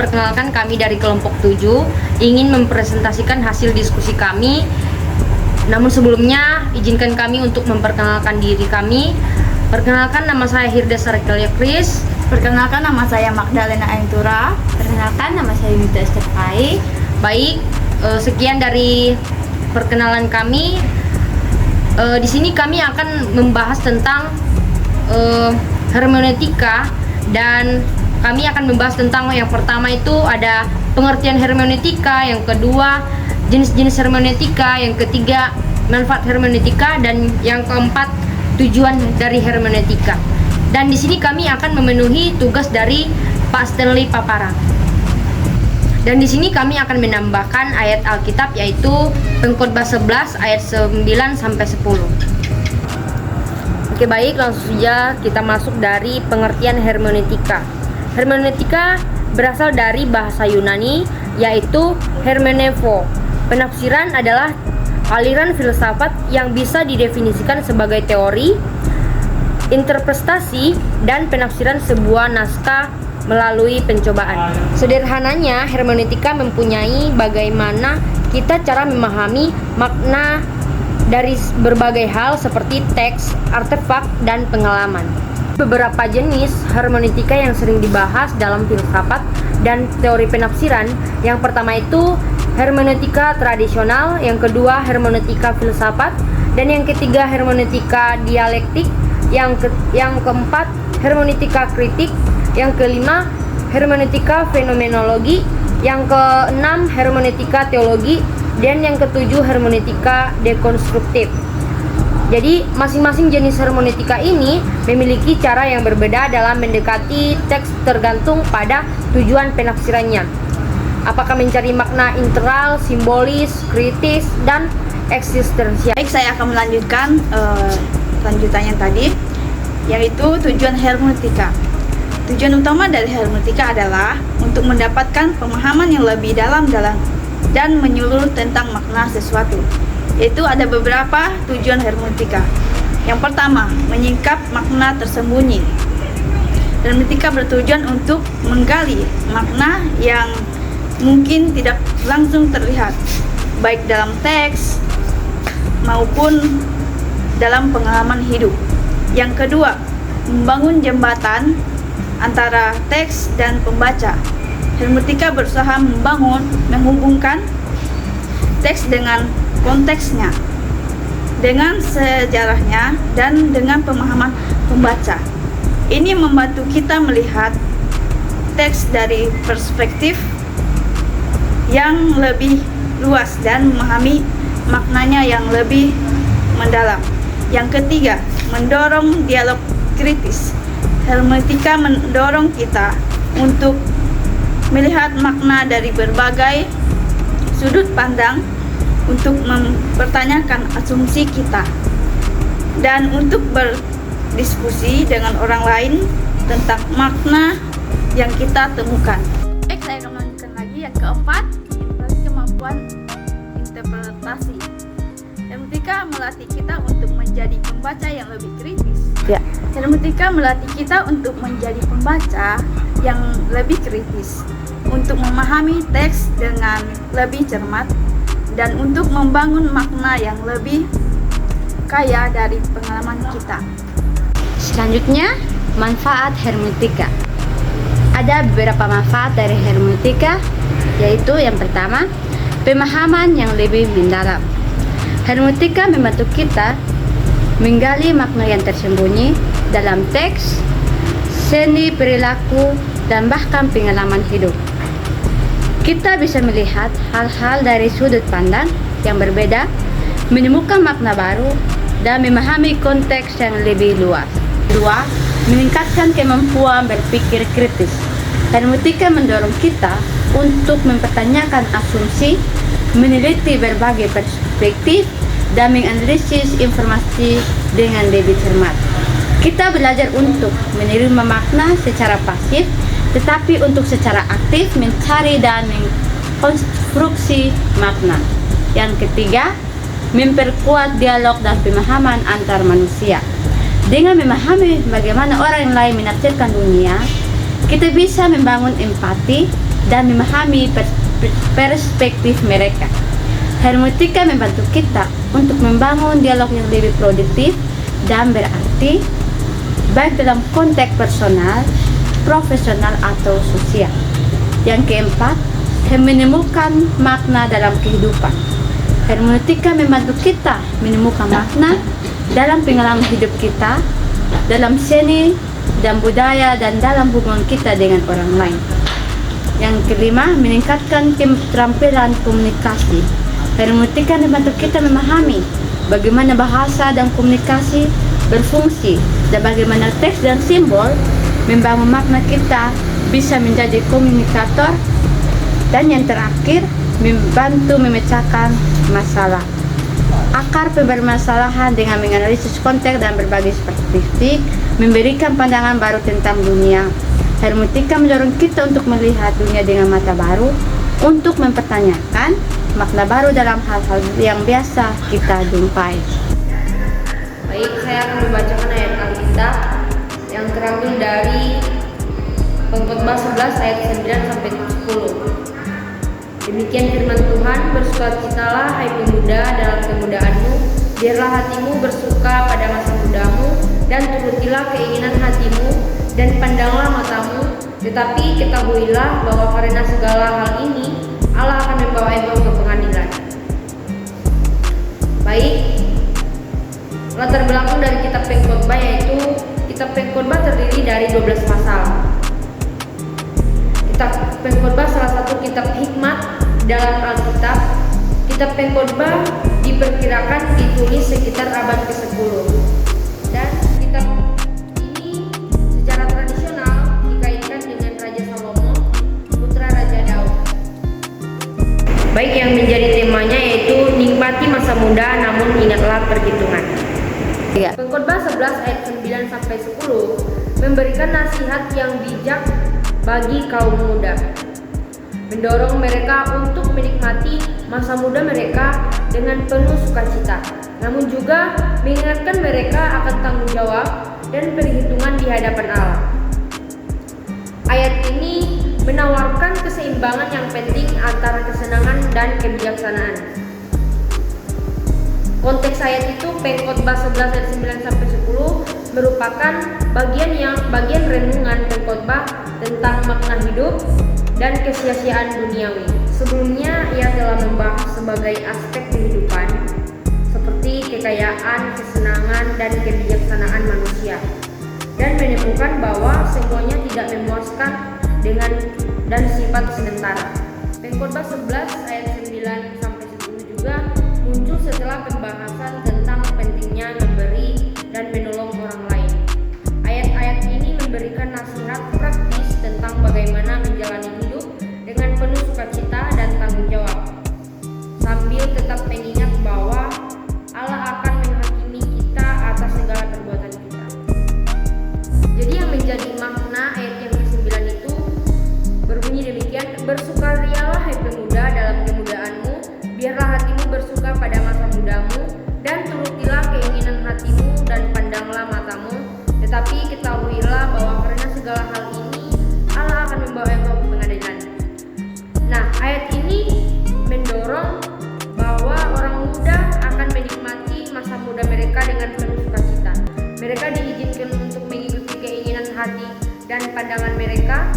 perkenalkan, kami dari kelompok 7 ingin mempresentasikan hasil diskusi kami. Namun sebelumnya, izinkan kami untuk memperkenalkan diri kami. Perkenalkan, nama saya Hirda Sarkelia Kris. Perkenalkan, nama saya Magdalena Aintura. Perkenalkan, nama saya Yunita Estefai. Baik, sekian dari perkenalan kami. Di sini kami akan membahas tentang hermeneutika, dan kami akan membahas tentang yang pertama itu ada pengertian hermeneutika, yang kedua jenis-jenis hermeneutika, yang ketiga manfaat hermeneutika, dan yang keempat tujuan dari hermeneutika. Dan di sini kami akan memenuhi tugas dari Pak Stanley Papara. Dan di sini kami akan menambahkan ayat Alkitab, yaitu Pengkhotbah 11 ayat 9 sampai 10. Oke, baik, langsung saja kita masuk dari pengertian hermeneutika. Hermeneutika berasal dari bahasa Yunani, yaitu hermeneuo. Penafsiran adalah aliran filsafat yang bisa didefinisikan sebagai teori, interpretasi, dan penafsiran sebuah naskah melalui pencobaan. Sederhananya, hermeneutika mempunyai bagaimana kita cara memahami makna dari berbagai hal seperti teks, artefak, dan pengalaman. Beberapa jenis hermeneutika yang sering dibahas dalam filsafat dan teori penafsiran. Yang pertama itu hermeneutika tradisional, yang kedua hermeneutika filsafat, dan yang ketiga hermeneutika dialektik, yang keempat hermeneutika kritik, yang kelima hermeneutika fenomenologi, yang keenam hermeneutika teologi, dan yang ketujuh hermeneutika dekonstruktif. Jadi masing-masing jenis hermeneutika ini memiliki cara yang berbeda dalam mendekati teks tergantung pada tujuan penafsirannya. Apakah mencari makna integral, simbolis, kritis, dan eksistensial. Baik, saya akan melanjutkan lanjutannya tadi, yaitu tujuan hermeneutika. Tujuan utama dari hermeneutika adalah untuk mendapatkan pemahaman yang lebih dalam dan menyeluruh tentang makna sesuatu. Yaitu ada beberapa tujuan hermeneutika. Yang pertama, menyingkap makna tersembunyi. Hermeneutika bertujuan untuk menggali makna yang mungkin tidak langsung terlihat, baik dalam teks maupun dalam pengalaman hidup. Yang kedua, membangun jembatan antara teks dan pembaca. Hermeneutika berusaha menghubungkan teks dengan konteksnya, dengan sejarahnya, dan dengan pemahaman pembaca. Ini membantu kita melihat teks dari perspektif yang lebih luas dan memahami maknanya yang lebih mendalam. Yang ketiga, mendorong dialog kritis. Hermeneutika mendorong kita untuk melihat makna dari berbagai sudut pandang, untuk mempertanyakan asumsi kita, dan untuk berdiskusi dengan orang lain tentang makna yang kita temukan. Baik, saya akan melanjutkan lagi. Yang keempat, kemampuan interpretasi. Hermeneutika melatih kita untuk menjadi pembaca yang lebih kritis. Hermeneutika melatih kita untuk menjadi pembaca yang lebih kritis, untuk memahami teks dengan lebih cermat, dan untuk membangun makna yang lebih kaya dari pengalaman kita. Selanjutnya, manfaat hermeneutika. Ada beberapa manfaat dari hermeneutika, yaitu yang pertama, pemahaman yang lebih mendalam. Hermeneutika membantu kita menggali makna yang tersembunyi dalam teks, seni perilaku, dan bahkan pengalaman hidup. Kita bisa melihat hal-hal dari sudut pandang yang berbeda, menemukan makna baru, dan memahami konteks yang lebih luas. Kedua, meningkatkan kemampuan berpikir kritis. Hermeneutika mendorong kita untuk mempertanyakan asumsi, meneliti berbagai perspektif, dan menganalisis informasi dengan lebih cermat. Kita belajar untuk menerima makna secara pasif, tetapi untuk secara aktif mencari dan mengkonstruksi makna. Yang ketiga, memperkuat dialog dan pemahaman antar manusia. Dengan memahami bagaimana orang lain menafsirkan dunia, kita bisa membangun empati dan memahami perspektif mereka. Hermeneutika membantu kita untuk membangun dialog yang lebih produktif dan berarti, baik dalam konteks personal, profesional, atau sosial. Yang keempat, menemukan makna dalam kehidupan. Hermeneutika membantu kita menemukan makna dalam pengalaman hidup kita, dalam seni dan budaya, dan dalam hubungan kita dengan orang lain. Yang kelima, meningkatkan keterampilan komunikasi. Hermeneutika membantu kita memahami bagaimana bahasa dan komunikasi berfungsi dan bagaimana teks dan simbol membangun makna kita bisa menjadi komunikator. Dan yang terakhir, membantu memecahkan masalah. Akar permasalahan dengan menganalisis konteks dan berbagai perspektif, memberikan pandangan baru tentang dunia. Hermeneutika mendorong kita untuk melihat dunia dengan mata baru, untuk mempertanyakan makna baru dalam hal-hal yang biasa kita jumpai. Baik, saya akan membacakan ayat Alkitab yang terambil dari Pengkhotbah 11 ayat 9 sampai 10. Demikian firman Tuhan, bersukacitalah hai pemuda dalam kemudaanmu, biarlah hatimu bersuka pada masa mudamu, dan turutilah keinginan hatimu, dan pandanglah matamu, tetapi ketahuilah bahwa karena segala hal ini, Allah akan membawa engkau ke pengadilan. Baik, latar belakang dari kitab Pengkhotbah yaitu kitab Pengkhotbah terdiri dari 12 pasal. Kitab Pengkhotbah salah satu kitab hikmat dalam Alkitab. Kitab Pengkhotbah diperkirakan ditulis sekitar abad ke-10. Dan kitab ini secara tradisional dikaitkan dengan Raja Salomo, putra Raja Daud. Baik, yang menjadi temanya yaitu nikmati masa muda namun ingatlah perhitungan. Pengkhotbah 11 ayat 9 sampai 10 memberikan nasihat yang bijak bagi kaum muda, mendorong mereka untuk menikmati masa muda mereka dengan penuh sukacita, namun juga mengingatkan mereka akan tanggung jawab dan perhitungan di hadapan Allah. Ayat ini menawarkan keseimbangan yang penting antara kesenangan dan kebijaksanaan. Konteks ayat itu Pengkhotbah 11 ayat 9 sampai 10 merupakan bagian renungan Pengkhotbah tentang makna hidup dan kesia-siaan duniawi. Sebelumnya ia telah membahas sebagai aspek kehidupan seperti kekayaan, kesenangan, dan kebijaksanaan manusia, dan menemukan bahwa semuanya tidak memuaskan dengan dan sifat sementara. Pengkhotbah 11 ayat 9 sampai 10 juga muncul setelah pembahasan tentang pentingnya memberi dan menolong orang lain. Ayat-ayat ini memberikan nasihat praktis tentang bagaimana menjalani hidup dengan penuh sukacita dan tanggung jawab, sambil tetap mengingat bahwa Allah akan menghakimi kita atas segala perbuatan kita. Jadi yang menjadi makna ayat yang ke-9 itu berbunyi demikian, bersukarialah hai pemuda dalam kemudaanmu, biarlah hatimu bersuka pada masa mudamu, dan turutilah keinginan hatimu dan pandanglah matamu, tetapi ketahuilah bahwa karena segala hal ini Allah akan membawa engkau ke pengadilan. Nah, ayat ini mendorong bahwa orang muda akan menikmati masa muda mereka dengan penuh sukacita. Mereka diizinkan untuk mengikuti keinginan hati dan pandangan mereka.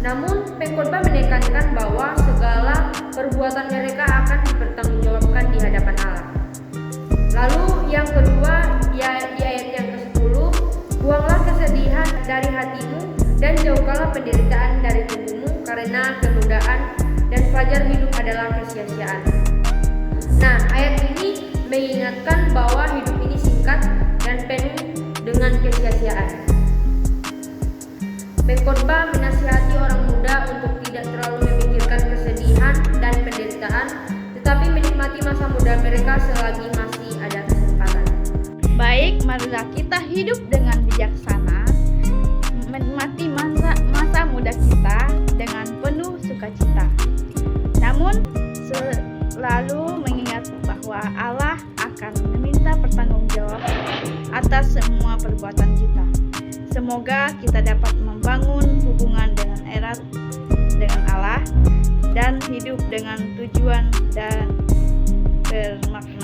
Namun, Pengkhotbah menekankan bahwa segala perbuatan mereka akan dipertanggungjawabkan di hadapan Allah. Lalu yang kedua, ya di ayat yang ke-10, buanglah kesedihan dari hatimu dan jauhkanlah penderitaan dari tubuhmu, karena kenudaan dan fajar hidup adalah kesia-siaan. Nah, ayat ini mengingatkan bahwa hidup ini singkat dan penuh dengan kesia-siaan. Pengkhotbah menasihati orang muda untuk tidak terlalu memikirkan kesedihan dan penderitaan, tetapi menikmati masa muda mereka selagi masih ada kesempatan. Baik, marilah kita hidup dengan bijaksana, menikmati masa muda kita dengan penuh sukacita. Namun, selalu mengingat bahwa Allah akan meminta pertanggungjawab atas semua perbuatan kita. Semoga kita dapat membangun hubungan dengan erat dengan Allah dan hidup dengan tujuan dan bermakna.